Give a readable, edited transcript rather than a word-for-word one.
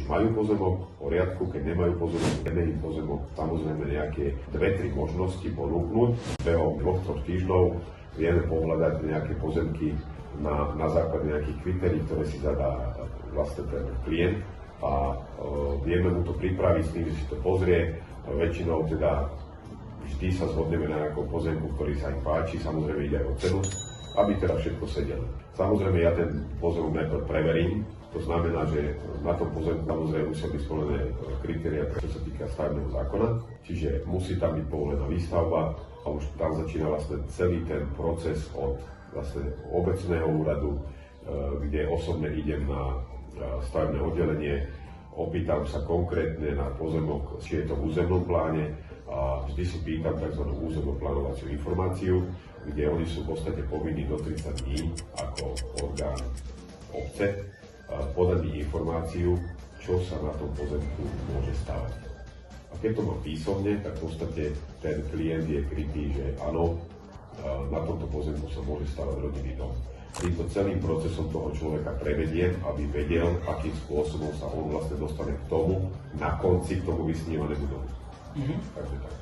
majú pozemok, v poriadku, keď nemajú pozemok, samozrejme nejaké 2-3 možnosti ponúknuť. Behom 2-3 týždňov vieme pohľadať nejaké pozemky na základe nejakých kritérií, ktoré si zadá vlastne ten klient a vieme mu to pripraviť s tým, že si to pozrie. Väčšinou teda vždy sa zhodneme na nejakom pozemku, ktorý sa im páči, samozrejme ide aj o cenu, aby teda všetko sedelo. Samozrejme ja ten pozemok najprv preverím, to znamená, že na tom pozemku samozrejme musia byť splnené kritériá, čo sa týka stavebného zákona, čiže musí tam byť povolená výstavba a už tam začína vlastne celý ten proces od vlastne obecného úradu, kde osobne idem na stavebné oddelenie, opýtam sa konkrétne na pozemok, či je to v územnom pláne a vždy si pýtam tzv. Územnú plánovaciu informáciu, kde oni sú v podstate povinní do 30 dní ako orgán obce podať mi informáciu, čo sa na tom pozemku môže stavať. A keď to mám písomne, tak v podstate ten klient je krytý, že áno, na tomto pozemku sa môže stavať rodinný dom. Týmto celým procesom toho človeka prevediem, aby vedel, akým spôsobom sa on vlastne dostane k tomu, na konci k tomu vysnívanému domu. Takže tak.